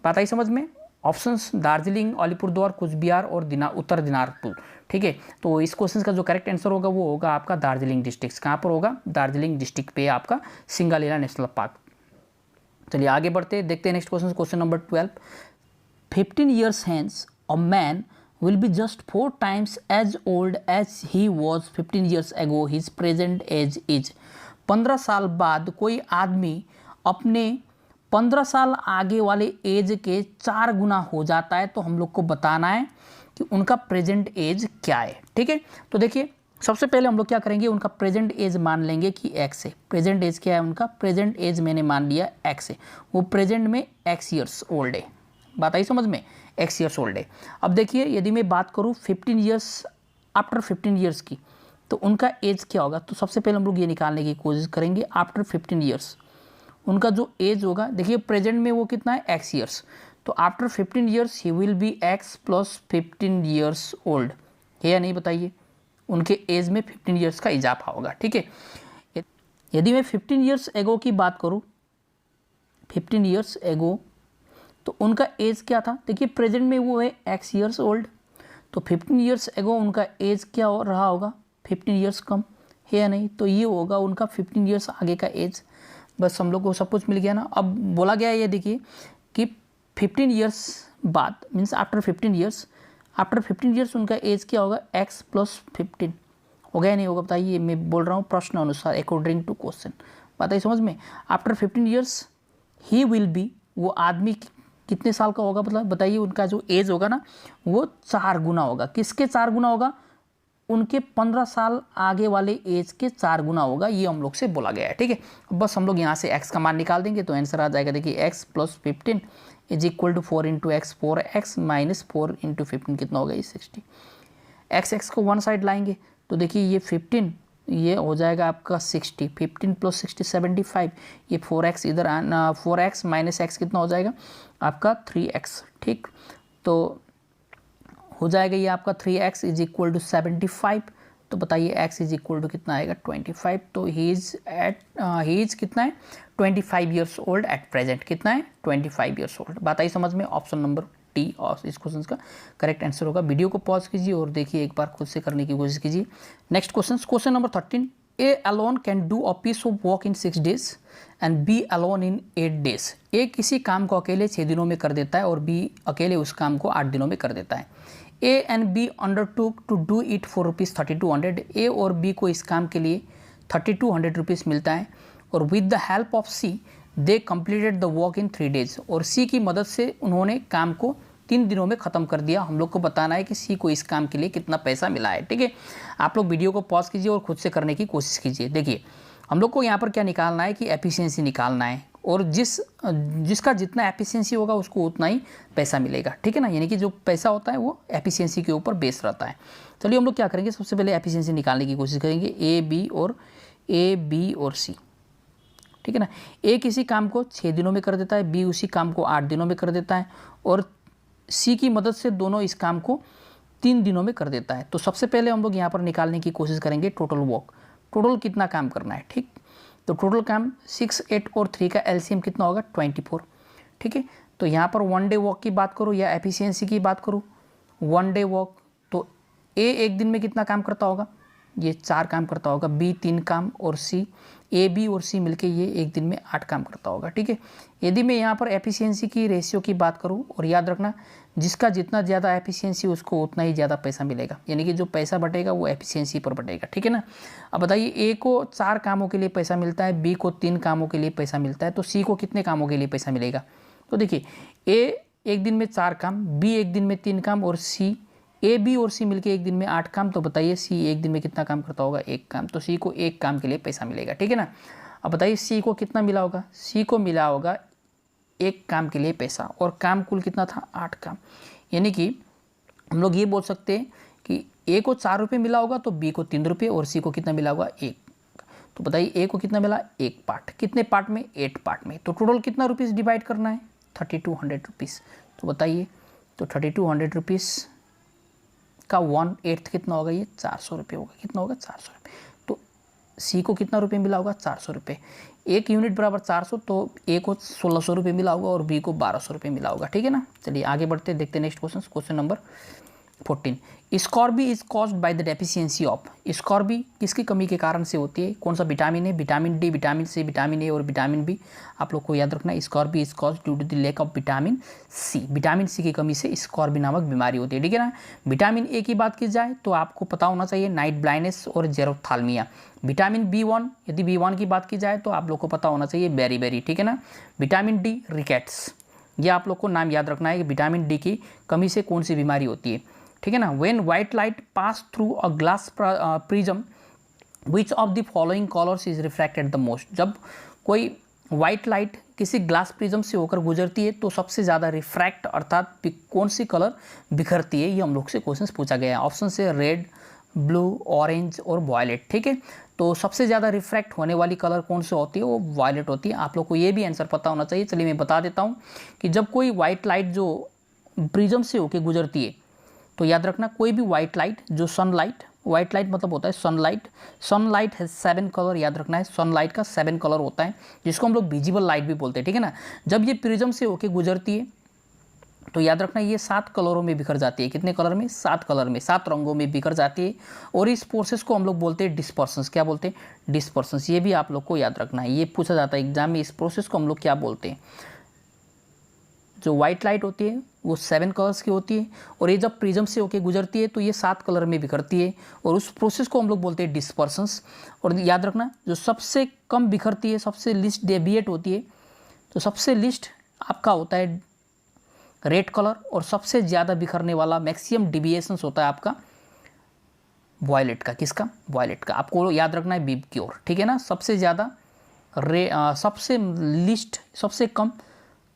बात आई समझ में। ऑप्शंस दार्जिलिंग, अलीपुरद्वार, कुछ बिहार और उत्तर दिनाजपुर, ठीक है। तो इस क्वेश्चन का जो करेक्ट आंसर होगा वो होगा आपका दार्जिलिंग डिस्ट्रिक्ट। कहाँ पर होगा, दार्जिलिंग डिस्ट्रिक्ट पे आपका सिंगालीला नेशनल पार्क। चलिए आगे बढ़ते हैं, देखते हैं next question, question number 12। 15 years hence a man will be just 4 times as old as he was 15 years ago. His present age is। 15 साल बाद कोई आदमी अपने 15 साल आगे वाले एज के 4 गुना हो जाता है, तो हम लोग को बताना है कि उनका प्रेजेंट एज क्या है, ठीक है। तो देखिए सबसे पहले हम लोग क्या करेंगे, उनका प्रेजेंट एज मान लेंगे कि x है। प्रेजेंट एज क्या है उनका, प्रेजेंट एज मैंने मान लिया x है, वो प्रेजेंट में x ईयर्स ओल्ड है। बात आई समझ में, x ईयर्स ओल्ड है। अब देखिए यदि मैं बात करूँ 15 ईयर्स आफ्टर 15 ईयर्स की, तो उनका एज क्या होगा। तो सबसे पहले हम लोग ये निकालने की कोशिश करेंगे आफ्टर 15 ईयर्स उनका जो एज होगा। देखिए प्रेजेंट में वो कितना है x ईयर्स, तो after 15 years he will be x plus 15 years old है या नहीं बताइए। उनके एज में 15 ईयर्स का इजाफा होगा, ठीक है। यदि मैं 15 ईयर्स एगो की बात करूँ, 15 ईयर्स एगो, तो उनका एज क्या था। देखिए प्रेजेंट में वो है x ईयर्स ओल्ड, तो 15 ईयर्स एगो उनका एज क्या हो रहा होगा, 15 ईयर्स कम है या नहीं। तो ये होगा उनका 15 ईयर्स आगे का एज। बस हम लोग को सब कुछ मिल गया ना। अब बोला गया है ये देखिए कि 15 ईयर्स बाद मीन्स आफ्टर 15 ईयर्स उनका एज क्या होगा, x प्लस 15 हो गया नहीं होगा बताइए। मैं बोल रहा हूँ प्रश्न अनुसार, अकॉर्डिंग टू क्वेश्चन, बताइए समझ में। After 15 years he will be, वो आदमी कितने साल का होगा, मतलब बताइए उनका जो एज होगा ना वो 4 गुना होगा। किसके 4 गुना होगा, उनके 15 साल आगे वाले एज के 4 गुना होगा, ये हम लोग से बोला गया है, ठीक है। बस हम लोग यहाँ से x का मान निकाल देंगे तो आंसर आ जाएगा। देखिए x plus 15 is equal to 4 into x, 4x minus 4 into 15 कितना होगा, ये 60। x को वन साइड लाएंगे तो देखिए ये 15 ये हो जाएगा आपका 60, 15 प्लस 60 75, ये 4x इधर 4x माइनस x कितना हो जाएगा आपका 3x, ठीक। तो हो जाएगा ये आपका 3x इज इक्वल टू 75। तो बताइए x इज इक्वल टू कितना आएगा 25। तो ही इज कितना है 25 ईयर्स ओल्ड एट प्रेजेंट, कितना है 25 ईयर्स ओल्ड। बात आई समझ में। ऑप्शन नंबर डी और इस क्वेश्चन का करेक्ट आंसर होगा। वीडियो को पॉज कीजिए और देखिए एक बार खुद से करने की कोशिश कीजिए। Next question, question number 13। A alone can do a piece of work in 6 days and B alone in 8 days। A किसी काम को अकेले 6 दिनों में कर देता है और बी अकेले उस काम को 8 दिनों में कर देता है। A and B undertook to do it for rupees 3200। A और बी को इस काम के लिए 3200 रुपीज़ मिलता है, और with the help of C they completed the work in 3 days। और सी की मदद से उन्होंने काम को 3 दिनों में ख़त्म कर दिया। हम लोग को बताना है कि सी को इस काम के लिए कितना पैसा मिला है, ठीक है। आप लोग वीडियो को पॉज कीजिए और खुद से करने की कोशिश कीजिए। देखिए हम लोग को यहाँ पर क्या निकालना है कि एफिशिएंसी निकालना है, और जिसका जितना एफिशिएंसी होगा उसको उतना ही पैसा मिलेगा, ठीक है ना। यानी कि जो पैसा होता है वो एफिशिएंसी के ऊपर बेस रहता है। चलिए हम लोग क्या करेंगे, सबसे पहले एफिशिएंसी निकालने की कोशिश करेंगे, ए बी और सी, ठीक है ना। ए किसी काम को 6 दिनों में कर देता है, बी उसी काम को 8 दिनों में कर देता है और सी की मदद से दोनों इस काम को 3 दिनों में कर देता है। तो सबसे पहले हम लोग यहाँ पर निकालने की कोशिश करेंगे टोटल वर्क, टोटल कितना काम करना है, ठीक। तो टोटल काम 6, 8 और 3 का एलसीएम कितना होगा 24, ठीक है। तो यहाँ पर 1 डे वर्क की बात करूँ या एफिशिएंसी की बात करूँ, 1 डे वर्क, तो ए एक दिन में कितना काम करता होगा, ये 4 काम करता होगा, बी 3 काम और सी, ए बी और सी मिलके ये एक दिन में 8 काम करता होगा, ठीक है। यदि मैं यहाँ पर एफिशिएंसी की रेशियो की बात करूँ, और याद रखना जिसका जितना ज़्यादा एफिशिएंसी उसको उतना ही ज़्यादा पैसा मिलेगा, यानी कि जो पैसा बटेगा वो एफिशिएंसी पर बटेगा, ठीक है ना। अब बताइए ए को 4 कामों के लिए पैसा मिलता है, बी को 3 कामों के लिए पैसा मिलता है, तो सी को कितने कामों के लिए पैसा मिलेगा। तो देखिए ए एक दिन में 4 काम, बी एक दिन में 3 काम और सी, ए बी और सी मिलके एक दिन में 8 काम, तो बताइए सी एक दिन में कितना काम करता होगा, 1 काम, तो सी को 1 काम के लिए पैसा मिलेगा, ठीक है ना। अब बताइए सी को कितना मिला होगा, सी को मिला होगा 1 काम के लिए पैसा, और काम कुल कितना था 8 काम, यानी कि हम लोग ये बोल सकते हैं कि ए को 4 रुपये मिला होगा तो बी को 3 रुपये और सी को कितना मिला होगा 1। तो बताइए ए को कितना मिला 1 पार्ट, कितने पार्ट में 8 पार्ट में, तो टोटल कितना रुपीज़ डिवाइड करना है 3200 रुपीज़। तो बताइए तो 3200 रुपीज़ का 1/8 कितना होगा, ये 400 रुपये होगा, कितना होगा 400 रुपये। तो सी को कितना रुपये मिला होगा 400 रुपये, 1 यूनिट बराबर 400, तो ए को 1600 रुपये मिला होगा और बी को 1200 रुपये मिला होगा, ठीक है ना। चलिए आगे बढ़ते हैं, देखते हैं next question, question number 14। Scurvy is caused by the deficiency of, scurvy किसकी कमी के कारण से होती है, कौन सा विटामिन है, vitamin D, vitamin C, vitamin A और विटामिन बी। आप लोग को याद रखना है scurvy is caused due to the lack of vitamin C, vitamin C की कमी से स्कॉर्बी नामक बीमारी होती है, ठीक है ना। विटामिन ए की बात की जाए तो आपको पता होना चाहिए नाइट ब्लाइंडनेस और जेरोथाल्मिया। विटामिन B1, यदि B1 की बात की जाए तो आप लोग को पता होना चाहिए बेरी, ठीक है ना। विटामिन डी रिकेट्स, ये आप लोग को नाम याद रखना है कि विटामिन डी की कमी से कौन सी बीमारी होती है, ठीक है ना। When white light pass through a glass prism which of the following colours is refracted the most, जब कोई व्हाइट लाइट किसी ग्लास प्रिज्म से होकर गुजरती है तो सबसे ज़्यादा रिफ्रैक्ट अर्थात कौन सी कलर बिखरती है, ये हम लोग से क्वेश्चन पूछा गया है। ऑप्शन से रेड, ब्लू, ऑरेंज और वॉयलेट, ठीक है। तो सबसे ज़्यादा रिफ्रैक्ट होने वाली कलर कौन सी होती है, वो वॉयलेट होती है। आप लोग को ये भी आंसर पता होना चाहिए। चलिए मैं बता देता हूँ कि जब कोई व्हाइट लाइट जो प्रिज्म से होकर गुजरती है, तो याद रखना कोई भी व्हाइट लाइट जो सनलाइट, व्हाइट लाइट मतलब होता है सनलाइट, सनलाइट है 7 कलर, याद रखना है सनलाइट का 7 कलर होता है, जिसको हम लोग विजिबल लाइट भी बोलते हैं, ठीक है ना। जब ये प्रिज्म से होकर गुजरती है तो याद रखना ये 7 कलरों में बिखर जाती है, कितने कलर में, 7 कलर में, 7 रंगों में बिखर जाती है। और इस प्रोसेस को हम लोग बोलते हैं डिस्पर्सन्स, क्या बोलते हैं डिस्पर्सन्स, ये भी आप लोग को याद रखना है, ये पूछा जाता है एग्जाम में, इस प्रोसेस को हम लोग क्या बोलते हैं। जो व्हाइट लाइट होती है वो 7 कलर्स की होती है और ये जब प्रिज्म से होकर गुजरती है तो ये 7 कलर में बिखरती है और उस प्रोसेस को हम लोग बोलते हैं डिस्पर्सन्स। और याद रखना जो सबसे कम बिखरती है, सबसे लिस्ट डेविएट होती है, तो सबसे लिस्ट आपका होता है रेड कलर और सबसे ज़्यादा बिखरने वाला मैक्सिमम डिविएशंस होता है आपका वॉयलेट का, किसका, वॉयलेट का। आपको याद रखना है बीबक्योर, ठीक है ना। सबसे ज़्यादा सबसे लिस्ट, सबसे कम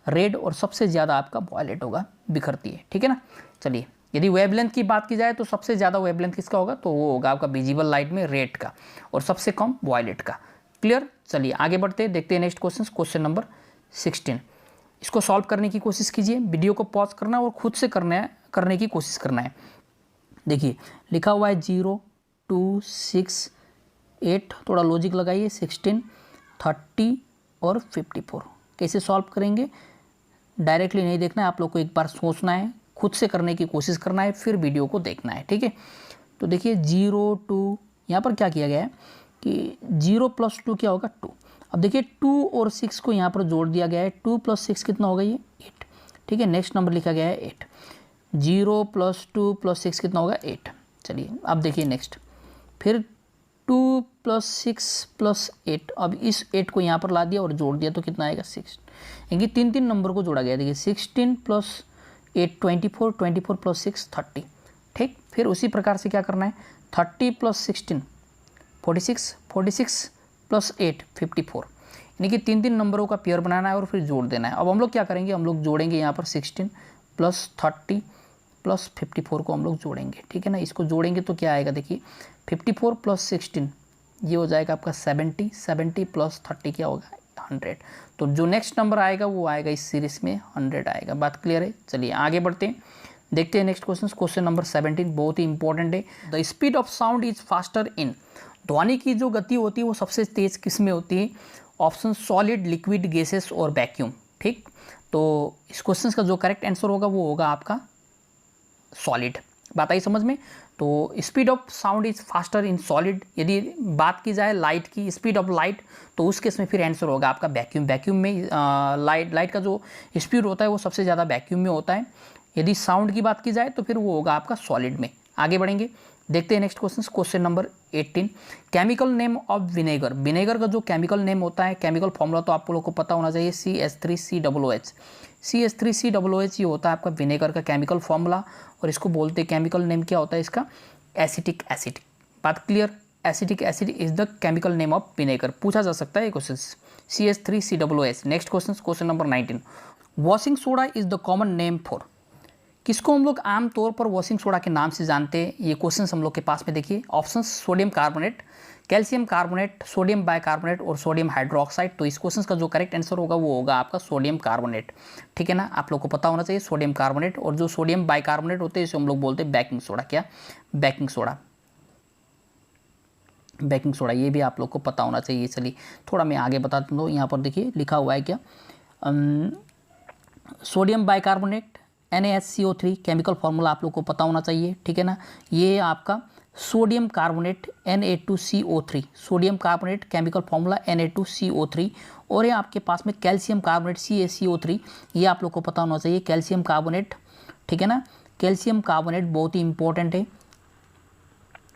रेड और सबसे ज़्यादा आपका वॉयलेट होगा, बिखरती है, ठीक है ना। चलिए यदि वेवलेंथ की बात की जाए तो सबसे ज़्यादा वेवलेंथ किसका होगा, तो वो होगा आपका विजिबल लाइट में रेड का और सबसे कम वॉयलेट का। क्लियर। चलिए आगे बढ़ते हैं, देखते हैं नेक्स्ट क्वेश्चन, क्वेश्चन नंबर 16। इसको सॉल्व करने की कोशिश कीजिए, वीडियो को पॉज करना है और खुद से करने की कोशिश करना है। देखिए लिखा हुआ है 0, 2, 6, 8, थोड़ा लॉजिक लगाइए, 16, 30 और 54। कैसे सॉल्व करेंगे, डायरेक्टली नहीं देखना है, आप लोग को एक बार सोचना है, खुद से करने की कोशिश करना है, फिर वीडियो को देखना है, ठीक है। तो देखिए 0, 2, यहाँ पर क्या किया गया है कि 0 + 2 क्या होगा 2। अब देखिए 2 और 6 को यहाँ पर जोड़ दिया गया है, 2 + 6 कितना होगा ये 8, ठीक है। नेक्स्ट नंबर लिखा गया है 8, 0 + 2 + 6 कितना होगा 8। चलिए अब देखिए नेक्स्ट, फिर 2 + 6 + 8, अब इस 8 को यहाँ पर ला दिया और जोड़ दिया तो कितना आएगा 6, यानी 3 नंबर को जोड़ा गया। देखिए 16 + 8 24, 24 + 6 30, ठीक। फिर उसी प्रकार से क्या करना है, 30 + 16 46, 46 + 8 54, यानी कि 3 नंबरों का पेयर बनाना है और फिर जोड़ देना है। अब हम लोग क्या करेंगे, हम लोग जोड़ेंगे यहाँ पर 16 प्लस 30 प्लस 54 को हम लोग जोड़ेंगे, ठीक है ना। इसको जोड़ेंगे तो क्या आएगा, देखिए 54 प्लस 16 ये हो जाएगा आपका 70 प्लस 30 क्या होगा 100। तो जो नेक्स्ट नंबर आएगा वो आएगा इस सीरीज में 100 आएगा। बात क्लियर है। चलिए आगे बढ़ते हैं, देखते हैं नेक्स्ट क्वेश्चन। क्वेश्चन नंबर 17 बहुत ही इंपॉर्टेंट है। The speed of sound is faster in, ध्वनि की जो गति होती है वो सबसे तेज किस में होती है? ऑप्शन सॉलिड, लिक्विड, गैसेस और वैक्यूम। ठीक, तो इस क्वेश्चन का जो करेक्ट आंसर होगा वो होगा आपका सॉलिड। बात आई समझ में। तो speed of sound is faster in solid. यदि बात की जाए लाइट की, स्पीड ऑफ लाइट, तो उस केस में फिर आंसर होगा आपका वैक्यूम। वैक्यूम में लाइट का जो स्पीड होता है वो सबसे ज़्यादा वैक्यूम में होता है। यदि साउंड की बात की जाए तो फिर वो होगा आपका सॉलिड में। आगे बढ़ेंगे, देखते हैं next question. Question number 18, chemical name of vinegar. Vinegar का जो केमिकल नेम होता है, केमिकल फॉर्मूला तो आप लोगों को पता होना चाहिए, CH3COOH। CH3COOH ये होता है आपका विनेगर का केमिकल फॉर्मूला, और इसको बोलते हैं केमिकल नेम क्या होता है इसका, एसिटिक एसिड। बात clear. Acetic acid is the chemical name of vinegar. पूछा जा सकता है ये question, CH3COOH। Next question, question number 19, washing soda is the common name for. किसको हम लोग आम तौर पर वॉशिंग सोडा के नाम से जानते हैं? ये क्वेश्चन हम लोग के पास में देखिए, option sodium carbonate, calcium carbonate, sodium bicarbonate और सोडियम हाइड्रोक्साइड। तो इस क्वेश्चन का जो करेक्ट आंसर होगा वो होगा आपका सोडियम कार्बोनेट, ठीक है ना। आप लोग को पता होना चाहिए सोडियम कार्बोनेट। और जो सोडियम बाइकार्बोनेट होते हैं इसे हम लोग बोलते हैं बेकिंग सोडा। क्या? बेकिंग सोडा, बेकिंग सोडा, ये भी आप लोग को पता होना चाहिए। चलिए थोड़ा मैं आगे बता दूँ, यहाँ पर देखिए लिखा हुआ है क्या, sodium bicarbonate NaHCO3 chemical formula आप लोग को पता होना चाहिए, ठीक है ना। ये आपका sodium carbonate Na2CO3, sodium carbonate chemical formula Na2CO3। और ये आपके पास में कैल्शियम कार्बोनेट CaCO3, ये आप लोग को पता होना चाहिए, कैल्शियम कार्बोनेट, ठीक है ना। कैल्शियम कार्बोनेट बहुत ही इंपॉर्टेंट है,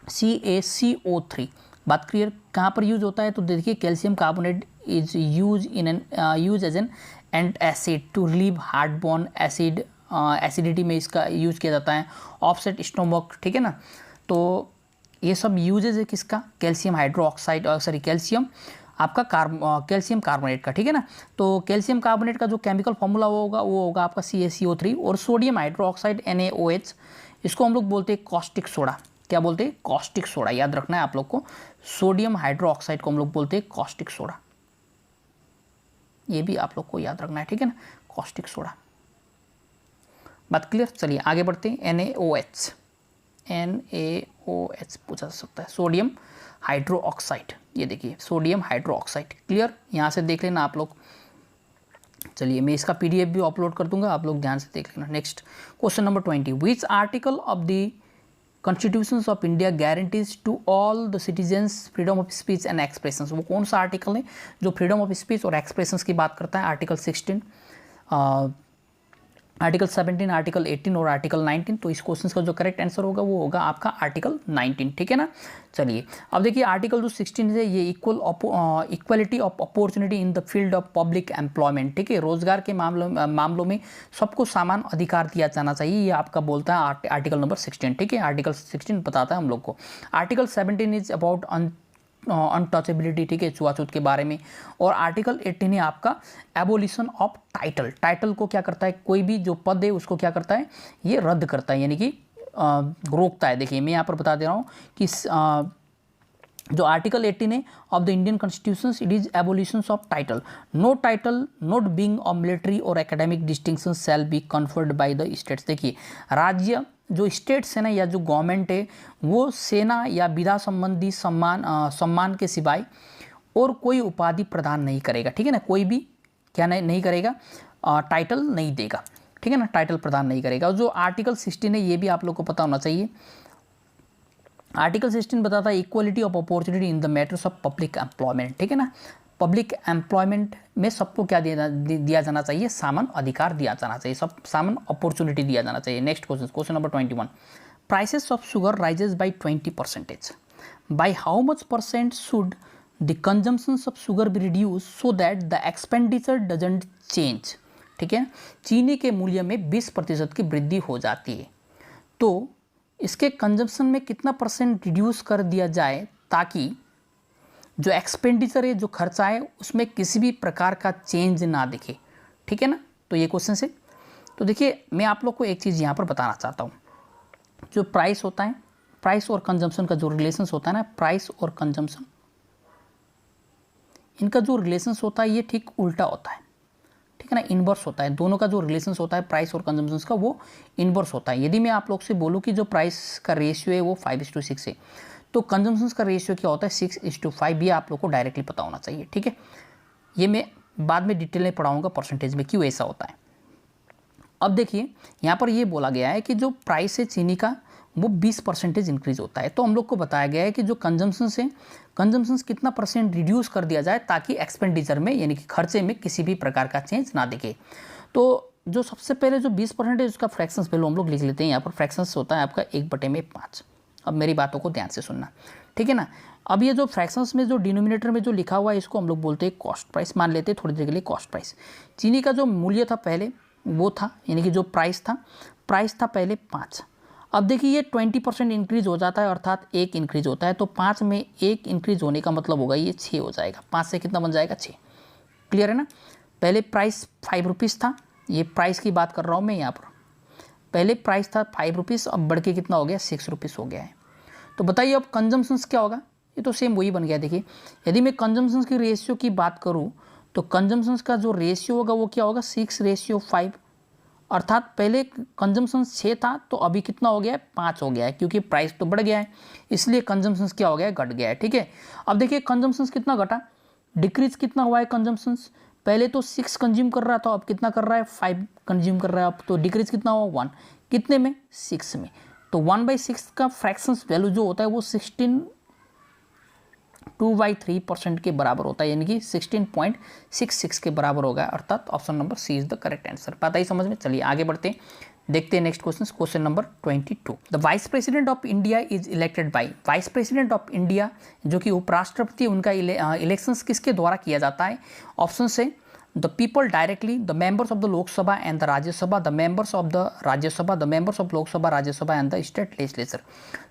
CaCO3। बात क्लियर। कहाँ पर यूज होता है तो देखिए, calcium carbonate is use as an antacid to relieve heartburn acid, acidity में इसका यूज किया जाता है। ऑफसेट स्टोमक, ठीक है ना। तो ये सब यूजेज है किसका, कैल्शियम हाइड्रोक्साइड, सॉरी कैल्शियम आपका कैल्शियम कार्बोनेट का, ठीक है ना। तो कैल्शियम कार्बोनेट का जो केमिकल फॉर्मूला वो होगा आपका CaCO3। और सोडियम हाइड्रोक्साइड NaOH, इसको हम लोग बोलते हैं कॉस्टिक सोडा। क्या बोलते हैं? Caustic soda. याद रखना है आप लोग को, सोडियम हाइड्रोक्साइड को हम लोग बोलते हैं कॉस्टिक सोडा। ये भी आप लोग को याद रखना है, ठीक है ना, कॉस्टिक सोडा। बात क्लियर। चलिए आगे बढ़ते हैं। NaOH पूछा जा सकता है, सोडियम हाइड्रोक्साइड। ये देखिए सोडियम हाइड्रोक्साइड, क्लियर। यहाँ से देख लेना आप लोग। चलिए मैं इसका PDF भी अपलोड कर दूंगा, आप लोग ध्यान से देख लेना। Next question number 20, which article of the constitutions of India guarantees to all the citizens freedom of speech and expressions. वो कौन सा आर्टिकल है जो फ्रीडम ऑफ स्पीच और एक्सप्रेशंस की बात करता है? आर्टिकल 16, आर्टिकल 17, आर्टिकल 18 और आर्टिकल 19। तो इस क्वेश्चन का जो करेक्ट आंसर होगा वो होगा आपका आर्टिकल 19, ठीक है ना। चलिए अब देखिए, आर्टिकल जो 16 है ये equality of opportunity in the field of public employment, ठीक है। रोजगार के मामलों में सबको समान अधिकार दिया जाना चाहिए, ये आपका बोलता है आर्टिकल नंबर 16, ठीक है। आर्टिकल 16 बताता है हम लोग को। आर्टिकल 17 इज अबाउट अनटचेबिलिटी, ठीक है, छुआछूत के बारे में। और आर्टिकल 18 है आपका एबोलिशन ऑफ टाइटल। टाइटल को क्या करता है, कोई भी जो पद है उसको क्या करता है, ये रद्द करता है, यानी कि रोकता है। देखिए मैं यहाँ पर बता दे रहा हूँ कि जो आर्टिकल 18 है of the Indian constitution, it is abolition of title. No title not being of military और academic distinction shall be conferred by the states. देखिए राज्य जो स्टेट्स है ना, या जो गवर्नमेंट है, वो सेना या विधा संबंधी सम्मान के सिवाय और कोई उपाधि प्रदान नहीं करेगा, ठीक है ना। कोई भी क्या नहीं करेगा, टाइटल नहीं देगा, ठीक है ना, टाइटल प्रदान नहीं करेगा। और जो आर्टिकल 16 है ये भी आप लोग को पता होना चाहिए। आर्टिकल 16 बताता है equality of opportunity in the matters of public employment, ठीक है ना। पब्लिक एम्प्लॉयमेंट में सबको क्या दिया जाना चाहिए, समान अधिकार दिया जाना चाहिए, सब समान अपॉर्चुनिटी दिया जाना चाहिए। Next question, question number 21, prices of sugar rises by 20%, by how much percent should the consumption of sugar be reduce so that the expenditure doesn't change, ठीक है। चीनी के मूल्य में 20% की वृद्धि हो जाती है, तो इसके कंजम्पशन में कितना % रिड्यूस कर दिया जाए ताकि जो एक्सपेंडिचर है, जो खर्चा है, उसमें किसी भी प्रकार का चेंज ना दिखे, ठीक है ना। तो ये क्वेश्चन है। तो देखिए मैं आप लोग को एक चीज़ यहाँ पर बताना चाहता हूँ, जो प्राइस होता है, प्राइस और कंजम्पशन का जो रिलेशंस होता है ना, प्राइस और कंजम्पशन, इनका जो रिलेशंस होता है ये ठीक उल्टा होता है, ठीक है ना, इनवर्स होता है। दोनों का जो रिलेशंस होता है प्राइस और कंजम्पशन का, वो इनवर्स होता है। यदि मैं आप लोग से बोलूँ कि जो प्राइस का रेशियो है वो 5:6 है, तो कंजम्पशन का रेशियो क्या होता है 6:5, ये आप लोग को डायरेक्टली पता होना चाहिए, ठीक है। ये मैं बाद में डिटेल में पढ़ाऊँगा परसेंटेज में क्यों ऐसा होता है। अब देखिए यहाँ पर ये बोला गया है कि जो प्राइस है चीनी का वो 20% इंक्रीज होता है। तो हम लोग को बताया गया है कि जो कंजम्पशन से कंजम्पशन कितना परसेंट रिड्यूस कर दिया जाए ताकि एक्सपेंडिचर में यानी कि खर्चे में किसी भी प्रकार का चेंज ना दिखे। तो जो सबसे पहले जो 20% है उसका फ्रैक्शंस पहले हम लोग लिख लेते हैं। यहाँ पर फ्रैक्शंस होता है आपका 1/5। अब मेरी बातों को ध्यान से सुनना, ठीक है ना। अब ये जो फ्रैक्शंस में जो डिनोमिनेटर में जो लिखा हुआ है इसको हम लोग बोलते हैं कॉस्ट प्राइस, मान लेते हैं थोड़ी देर के लिए कॉस्ट प्राइस। चीनी का जो मूल्य था पहले वो था, यानी कि जो प्राइस था पहले 5। अब देखिए ये 20% इंक्रीज हो जाता है, अर्थात 1 इंक्रीज होता है। तो 5 में 1 इंक्रीज होने का मतलब होगा ये 6 हो जाएगा। 5 से कितना बन जाएगा 6। क्लियर है ना। पहले प्राइस 5 रुपीज़ था, ये प्राइस की बात कर रहा हूँ मैं यहाँ पर। पहले प्राइस था 5 रुपीज़, अब बढ़ के कितना हो गया 6 रुपीज़ हो गया है। तो बताइए अब कंजम्पशंस क्या होगा, ये तो सेम वही बन गया। देखिए यदि मैं कंजम्पशंस की रेशियो की बात करूँ तो कंजम्पशंस का जो रेशियो होगा वो क्या होगा 6:5, अर्थात पहले कंजम्पशन 6 था तो अभी कितना हो गया है 5 हो गया है, क्योंकि प्राइस तो बढ़ गया है इसलिए कंजम्पशन क्या हो गया है घट गया है, ठीक है। अब देखिए कंजम्पशन कितना घटा, डिक्रीज कितना हुआ है कंजम्पशन, पहले तो 6 कंज्यूम कर रहा था अब कितना कर रहा है 5 कंज्यूम कर रहा है। अब तो डिक्रीज कितना हुआ 1, कितने में 6 में। तो 1/6 का फ्रैक्शंस वैल्यू जो होता है वो 2/3% के बराबर होता है, यानी कि 16.66 के बराबर होगा, अर्थात option number C is the correct answer. पता ही समझ में। चलिए आगे बढ़ते हैं, देखते हैं next question number 22। The vice president of India is elected by, vice president of India जो कि उपराष्ट्रपति, उनका इलेक्शंस किसके द्वारा किया जाता है। ऑप्शन से the people directly, the members of the Lok Sabha and the Rajya Sabha, the members of the Rajya Sabha, the members of Lok Sabha, Rajya Sabha and the state legislature।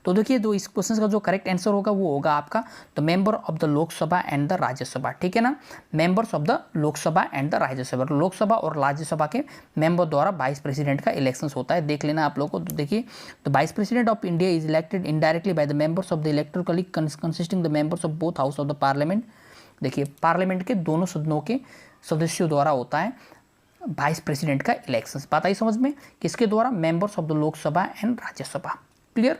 तो देखिए जो इस question का जो correct answer होगा वो होगा आपका द मेंबर ऑफ द लोक सभा एंड द राज्य सभा, ठीक है ना। मेंबर्स ऑफ द लोक सभा एंड द राज्य सभा, लोकसभा और राज्यसभा के मेंबर द्वारा वाइस प्रेसिडेंट का इलेक्शन होता है, देख लेना आप लोगों को। तो देखिए the vice president of India is elected indirectly by the members of the electoral college consisting the members of both house of the parliament. देखिए पार्लियामेंट के दोनों सदनों के सदस्यों द्वारा होता है वाइस प्रेसिडेंट का इलेक्शन। बात आई समझ में, किसके द्वारा, members of the Lok Sabha and Rajya Sabha. Clear.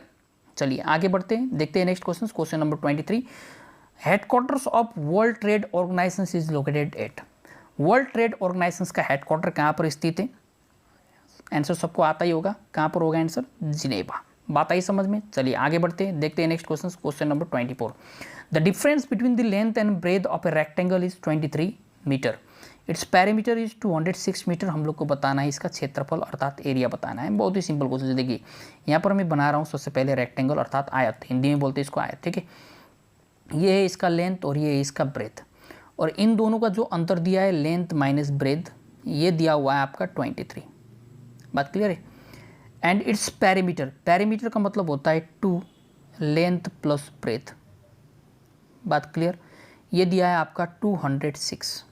चलिए आगे बढ़ते हैं, देखते हैं next question number 23। Headquarters of world trade organization is located at, world trade organization का हेडक्वार्टर कहाँ पर स्थित है। आंसर सबको आता ही होगा, कहाँ पर होगा आंसर, जिनेवा। बात आई समझ में। चलिए आगे बढ़ते हैं, देखते हैं next question number 24। The difference between the length and breadth of a rectangle is 23 meter, its parameter is 206 meter. हम लोग को बताना है इसका क्षेत्रफल अर्थात एरिया बताना है। बहुत ही सिंपल क्वेश्चन है। देखिए यहाँ पर मैं बना रहा हूँ सबसे पहले रेक्टेंगल अर्थात आयत, हिंदी में बोलते हैं इसको आयत, ठीक है। ये है इसका लेंथ और ये है इसका ब्रेथ, और इन दोनों का जो अंतर दिया है लेंथ माइनस ब्रेथ, ये दिया हुआ है आपका 23। बात क्लियर है। एंड इट्स पैरामीटर, पैरामीटर का मतलब होता है 2 लेंथ प्लस ब्रेथ। बात क्लियर। ये दिया है आपका 206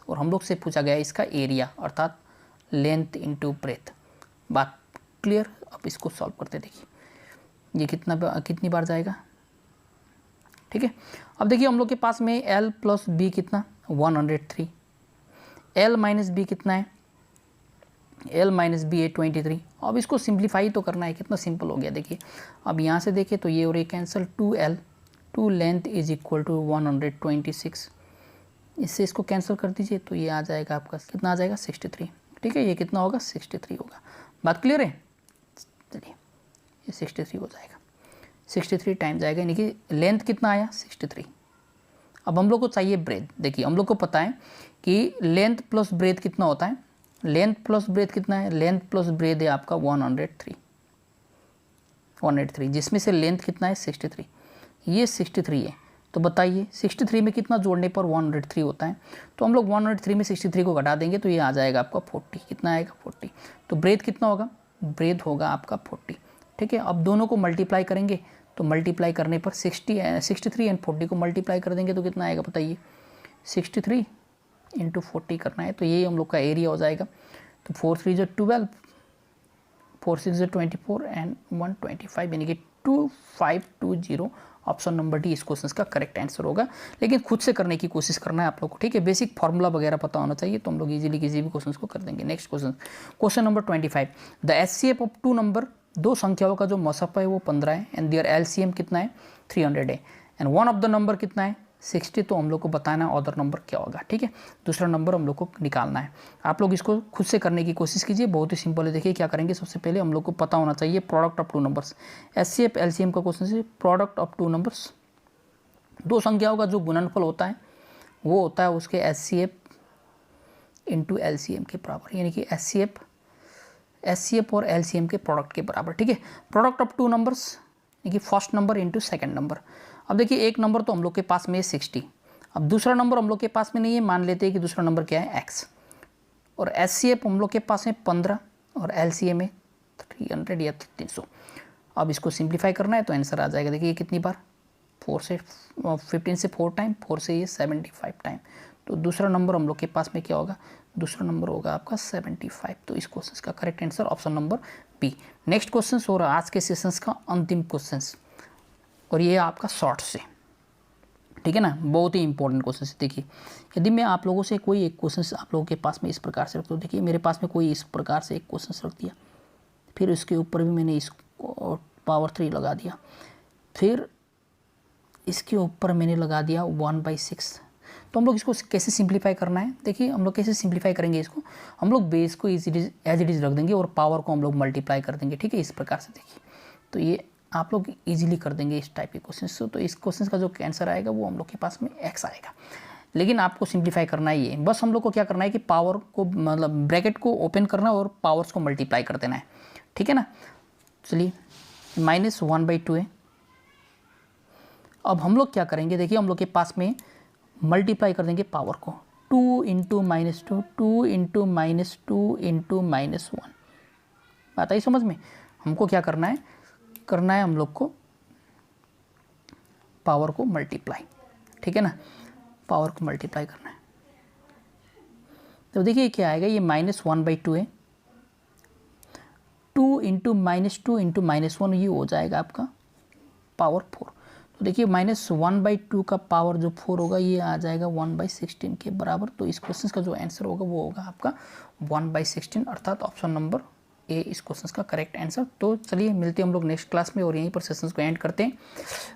और हम लोग से पूछा गया है इसका एरिया अर्थात लेंथ इंटू ब्रेथ। बात क्लियर। अब इसको सॉल्व करते देखिए ये कितनी बार जाएगा, ठीक है। अब देखिए हम लोग के पास में L प्लस बी कितना 103, L माइनस बी कितना है, L माइनस बी है 23। अब इसको सिंप्लीफाई तो करना है, कितना सिंपल हो गया देखिए। अब यहाँ से देखें तो ये और ये cancel, 2L 2 length is equal to 126, इससे इसको कैंसिल कर दीजिए तो ये आ जाएगा आपका, कितना आ जाएगा 63, ठीक है। ये कितना होगा 63 होगा। बात क्लियर है। चलिए ये 63 हो जाएगा, 63 टाइम जाएगा, यानी कि लेंथ कितना आया 63। अब हम लोग को चाहिए ब्रेथ। देखिए हम लोग को पता है कि लेंथ प्लस ब्रेथ कितना होता है, लेंथ प्लस ब्रेथ कितना है, लेंथ प्लस ब्रेथ है आपका 103, जिसमें से लेंथ कितना है 63, ये 63 है। तो बताइए 63 में कितना जोड़ने पर 103 होता है। तो हम लोग 103 में 63 को घटा देंगे तो ये आ जाएगा आपका 40, कितना आएगा 40। तो ब्रेथ कितना होगा, ब्रेथ होगा आपका 40, ठीक है। अब दोनों को मल्टीप्लाई करेंगे तो मल्टीप्लाई करने पर 63 एंड 40 को मल्टीप्लाई कर देंगे तो कितना आएगा बताइए, 63 इंटू 40 करना है, तो यही हम लोग का एरिया हो जाएगा। तो 4 3 जो 12, 4 6 जो 24 एंड 125 यानी कि 2520। ऑप्शन नंबर डी इस क्वेश्चन का करेक्ट आंसर होगा। लेकिन खुद से करने की कोशिश करना है आप लोग को, ठीक है। बेसिक फार्मूला वगैरह पता होना चाहिए, तो हम लोग इजीली किसी भी क्वेश्चन को कर देंगे। Next question, question number 25, the HCF of two number, दो संख्याओं का जो मसफ है वो 15 है एंड देयर एलसीएम कितना है 300 है and one of the number कितना है 60। तो हम लोग को बताना है अदर नंबर क्या होगा, ठीक है। दूसरा नंबर हम लोग को निकालना है। आप लोग इसको खुद से करने की कोशिश कीजिए, बहुत ही सिंपल है। देखिए क्या करेंगे, सबसे पहले हम लोग को पता होना चाहिए product of two numbers. HCF LCM का क्वेश्चन है, प्रोडक्ट ऑफ टू नंबर्स, दो संख्याओं का जो गुणनफल होता है वो होता है उसके एचसीएफ इंटू एलसीएम के बराबर, यानी कि एचसीएफ और एलसीएम के प्रोडक्ट के बराबर, ठीक है। प्रोडक्ट ऑफ टू नंबर्स यानी कि first number into second number. अब देखिए एक नंबर तो हम लोग के पास में है 60, अब दूसरा नंबर हम लोग के पास में नहीं है, मान लेते हैं कि दूसरा नंबर क्या है x, और एचसीएफ हम लोग के पास है 15 और एलसीएम है 300 या 300। अब इसको सिंप्लीफाई करना है तो आंसर आ जाएगा, देखिए कितनी बार 15 से 4 टाइम, 4 से ये 75 टाइम। तो दूसरा नंबर हम लोग के पास में क्या होगा, दूसरा नंबर होगा आपका 75। तो इस क्वेश्चन का correct answer option number B. Next question और आज के सेशंस का अंतिम क्वेश्चन, और ये आपका शॉर्ट से, ठीक है ना, बहुत ही इंपॉर्टेंट क्वेश्चन है। देखिए यदि मैं आप लोगों से कोई एक क्वेश्चन आप लोगों के पास में इस प्रकार से रखता हूँ, देखिए मेरे पास में कोई इस प्रकार से एक क्वेश्चन रख दिया, फिर इसके ऊपर भी मैंने इसको पावर 3 लगा दिया, फिर इसके ऊपर मैंने लगा दिया 1/6। तो हम लोग इसको कैसे सिंप्लीफाई करना है, देखिए हम लोग कैसे सिंप्लीफाई करेंगे इसको, हम लोग बेस को एज इट इज़ रख देंगे और पावर को हम लोग मल्टीप्लाई कर देंगे, ठीक है, इस प्रकार से। देखिए तो ये आप लोग इजीली कर देंगे इस टाइप के क्वेश्चन से। तो इस क्वेश्चन का जो आंसर आएगा वो हम लोग के पास में x आएगा। लेकिन आपको सिंप्लीफाई करना ही है, बस हम लोग को क्या करना है कि पावर को मतलब ब्रैकेट को ओपन करना है और पावर्स को मल्टीप्लाई कर देना है, ठीक है ना। चलिए -1/2 है। अब हम लोग क्या करेंगे, देखिए हम लोग के पास में मल्टीप्लाई कर देंगे पावर को, 2 इंटू -2, 2 इंटू -2 इंटू -1। बात आई समझ में। हमको क्या करना है हम लोग को पावर को मल्टीप्लाई, ठीक है ना, पावर को मल्टीप्लाई करना है। तो देखिए क्या आएगा, ये -1/2 है, 2 इंटू -2 इंटू -1, ये हो जाएगा आपका पावर 4। तो देखिए -1/2 का पावर जो 4 होगा ये आ जाएगा 1/16 के बराबर। तो इस क्वेश्चन का जो आंसर होगा वो होगा आपका 1/16, अर्थात ऑप्शन नंबर ए इस क्वेश्चन का करेक्ट आंसर। तो चलिए मिलते हैं हम लोग नेक्स्ट क्लास में और यहीं पर सेशंस को एंड करते हैं।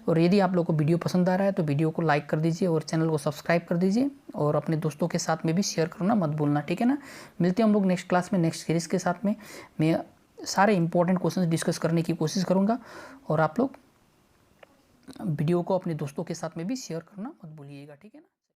और यदि आप लोग को वीडियो पसंद आ रहा है तो वीडियो को लाइक कर दीजिए और चैनल को सब्सक्राइब कर दीजिए और अपने दोस्तों के साथ में भी शेयर करना मत भूलना, ठीक है ना। मिलते हैं हम लोग नेक्स्ट क्लास में नेक्स्ट सीरीज़ के साथ में। मैं सारे इंपॉर्टेंट क्वेश्चन डिस्कस करने की कोशिश करूँगा और आप लोग वीडियो को अपने दोस्तों के साथ में भी शेयर करना मत भूलिएगा, ठीक है ना।